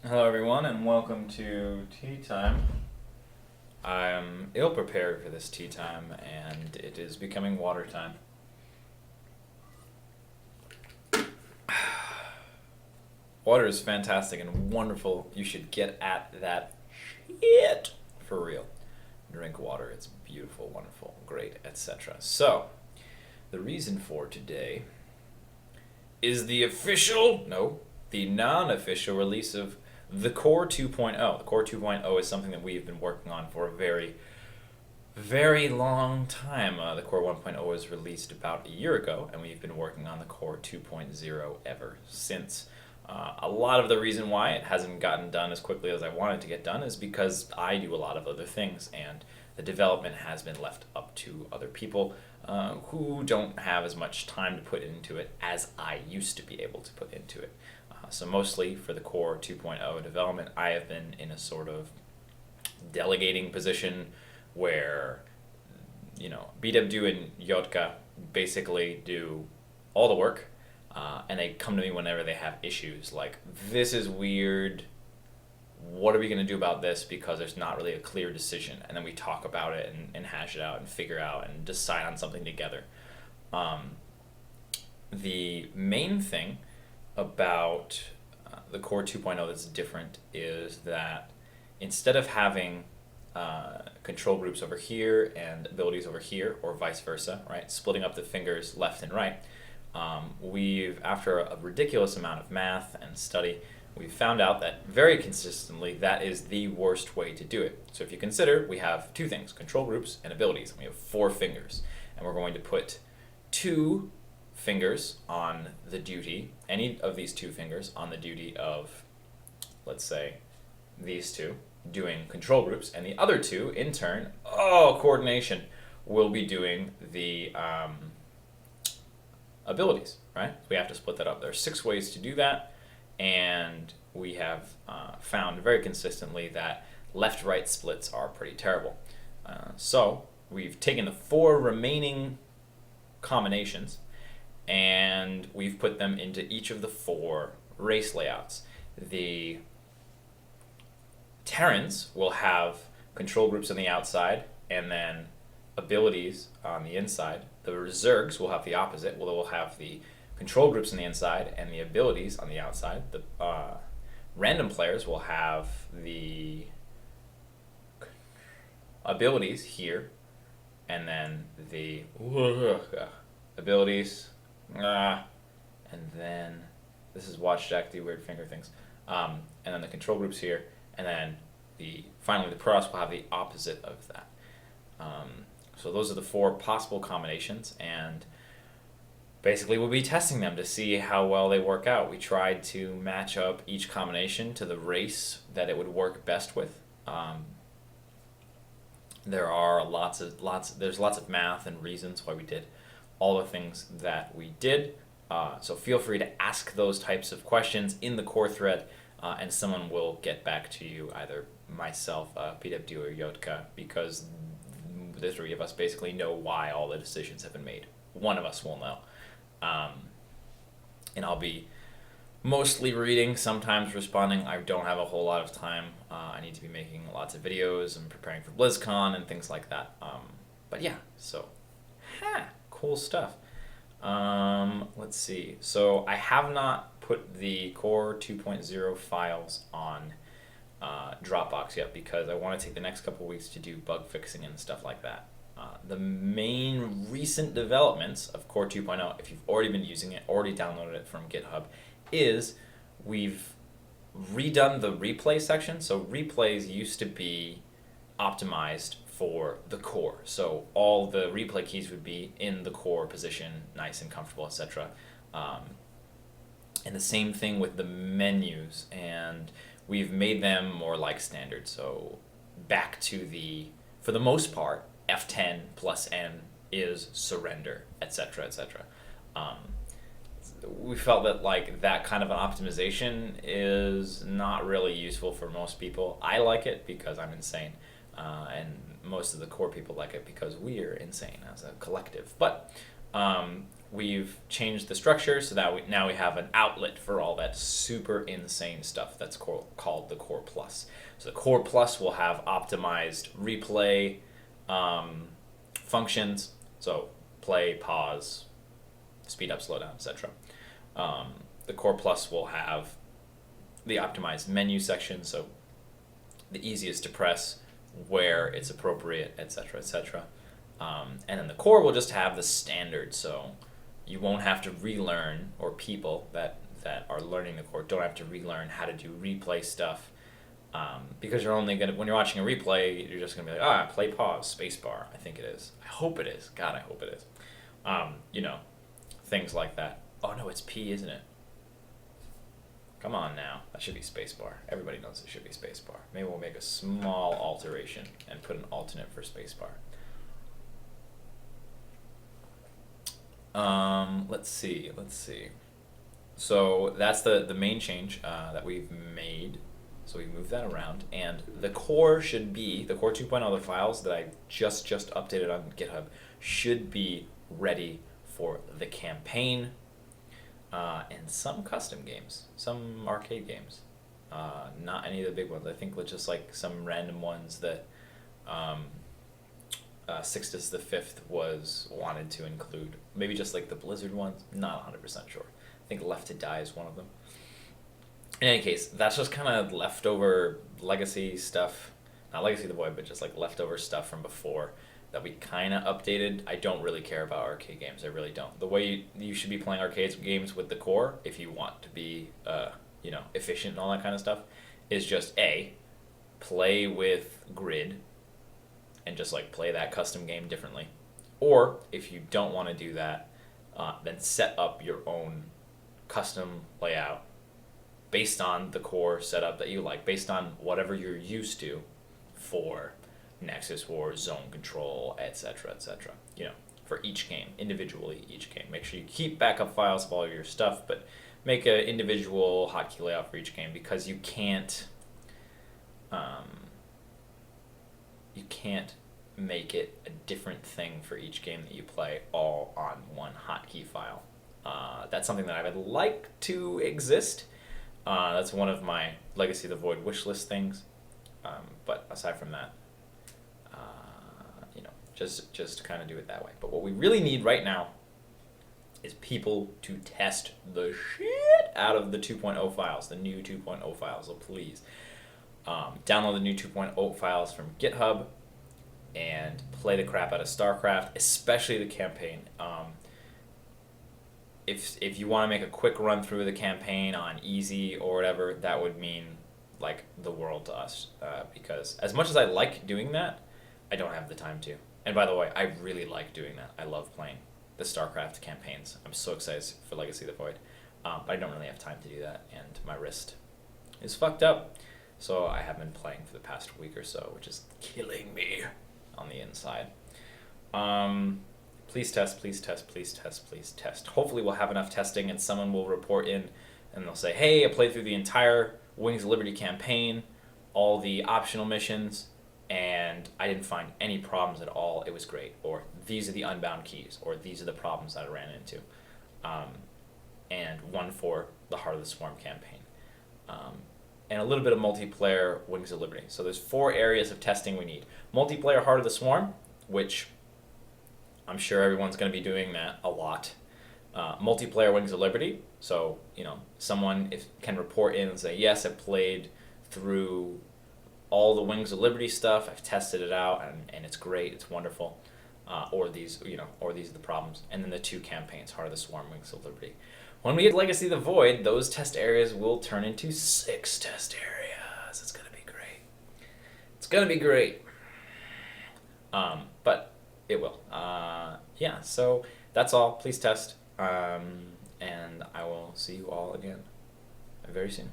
Hello everyone and welcome to tea time. I'm ill prepared for this tea time and it is becoming water time. Water is fantastic and wonderful. You should get at that shit for real. Drink water. It's beautiful, wonderful, great, etc. So, the reason for today is the non-official release of TheCore 2.0. The Core 2.0 is something that we've been working on for a very, very long time. The Core 1.0 was released about a year ago, and we've been working on the Core 2.0 ever since. A lot of the reason why it hasn't gotten done as quickly as I wanted to get done is because I do a lot of other things, and the development has been left up to other people who don't have as much time to put into it as I used to be able to put into it. So mostly for the Core 2.0 development, I have been in a sort of delegating position where, BW and Yotka basically do all the work, and they come to me whenever they have issues like, this is weird, what are we going to do about this, because there's not really a clear decision, and then we talk about it and hash it out and figure out and decide on something together. The main thing about the Core 2.0 that's different is that instead of having control groups over here and abilities over here, or vice versa, right, splitting up the fingers left and right, we've, after a ridiculous amount of math and study, we've found out that very consistently that is the worst way to do it. So if you consider, we have two things, control groups and abilities, and we have 4 fingers, and we're going to put 2 fingers on the duty, any of these 2 fingers on the duty of, let's say, these 2, doing control groups, and the other 2, in turn, coordination, will be doing the abilities, right? We have to split that up. There are 6 ways to do that, and we have found very consistently that left-right splits are pretty terrible. So we've taken the 4 remaining combinations and we've put them into each of the 4 race layouts. The Terrans will have control groups on the outside and then abilities on the inside. The Zergs will have the opposite. Well, they will have the control groups on the inside and the abilities on the outside. The random players will have the abilities here and then the abilities, and then this is watch Jack do weird finger things, and then the control groups here, and then finally the Protoss will have the opposite of that. So those are the 4 possible combinations, and basically we'll be testing them to see how well they work out. We tried to match up each combination to the race that it would work best with. There's lots of math and reasons why we did all the things that we did. So feel free to ask those types of questions in the core thread, and someone will get back to you, either myself, PW, or Yotka, because the 3 of us basically know why all the decisions have been made. One of us will know. And I'll be mostly reading, sometimes responding. I don't have a whole lot of time. I need to be making lots of videos and preparing for BlizzCon and things like that. But yeah, so cool stuff. Let's see. So I have not put the Core 2.0 files on Dropbox yet because I want to take the next couple weeks to do bug fixing and stuff like that. The main recent developments of Core 2.0, if you've already been using it, already downloaded it from GitHub, is we've redone the replay section. So replays used to be optimized for the core. So all the replay keys would be in the core position, nice and comfortable, etc. And the same thing with the menus, and we've made them more like standard. So back to for the most part, F10 plus N is surrender, etc., etc. We felt that that kind of an optimization is not really useful for most people. I like it because I'm insane, and most of the core people like it because we're insane as a collective. But we've changed the structure so that now we have an outlet for all that super insane stuff that's called the Core Plus. So the Core Plus will have optimized replay functions, so play, pause, speed up, slow down, etc. The Core Plus will have the optimized menu section, so the easiest to press, where it's appropriate, etc., etc. And then the Core will just have the standard, so you won't have to relearn, or people that are learning the Core don't have to relearn how to do replay stuff, because you're only gonna, when you're watching a replay, you're just gonna be like, play, pause, spacebar. I think it is. I hope it is. God, I hope it is. You know, things like that. Oh no, it's P, isn't it? Come on now. That should be spacebar. Everybody knows it should be spacebar. Maybe we'll make a small alteration and put an alternate for spacebar. Let's see. So that's the main change that we've made. So we move that around, and the Core should be, the Core 2.0, the files that I just updated on GitHub should be ready for the campaign and some custom games, some arcade games. Not any of the big ones. I think just like some random ones that Sixtus the Fifth wanted to include. Maybe just like the Blizzard ones. Not 100% sure. I think Left to Die is one of them. In any case, that's just kind of leftover legacy stuff. Not Legacy of the Void, but just like leftover stuff from before that we kind of updated. I don't really care about arcade games. I really don't. The way you should be playing arcade games with the Core, if you want to be efficient and all that kind of stuff, is just play with grid and just like play that custom game differently. Or if you don't want to do that, then set up your own custom layout based on the Core setup that you like, based on whatever you're used to for Nexus War, Zone Control, etc., etc. You know, for each game, individually, each game. Make sure you keep backup files of all your stuff, but make an individual hotkey layout for each game, because you can't make it a different thing for each game that you play all on one hotkey file. That's something that I would like to exist. That's one of my Legacy of the Void wishlist things. But aside from that, just to kind of do it that way. But what we really need right now is people to test the shit out of the 2.0 files, the new 2.0 files. So please download the new 2.0 files from GitHub and play the crap out of StarCraft, especially the campaign. If you want to make a quick run through the campaign on easy or whatever, that would mean like the world to us, because as much as I like doing that, I don't have the time to. And by the way, I really like doing that. I love playing the StarCraft campaigns. I'm so excited for Legacy of the Void, but I don't really have time to do that, and my wrist is fucked up, so I have been playing for the past week or so, which is killing me on the inside. Please test, please test, please test, please test. Hopefully we'll have enough testing and someone will report in and they'll say, hey, I played through the entire Wings of Liberty campaign, all the optional missions, and I didn't find any problems at all. It was great. Or these are the unbound keys, or these are the problems that I ran into. And one for the Heart of the Swarm campaign. And a little bit of multiplayer Wings of Liberty. So there's 4 areas of testing we need. Multiplayer Heart of the Swarm, which I'm sure everyone's going to be doing that a lot. Multiplayer Wings of Liberty, so someone can report in and say, yes, I played through all the Wings of Liberty stuff, I've tested it out, and it's great, it's wonderful. Or these are the problems. And then the 2 campaigns, Heart of the Swarm, Wings of Liberty. When we get Legacy of the Void, those test areas will turn into 6 test areas. It's gonna be great. It's gonna be great. But it will. Yeah, so that's all. Please test. And I will see you all again very soon.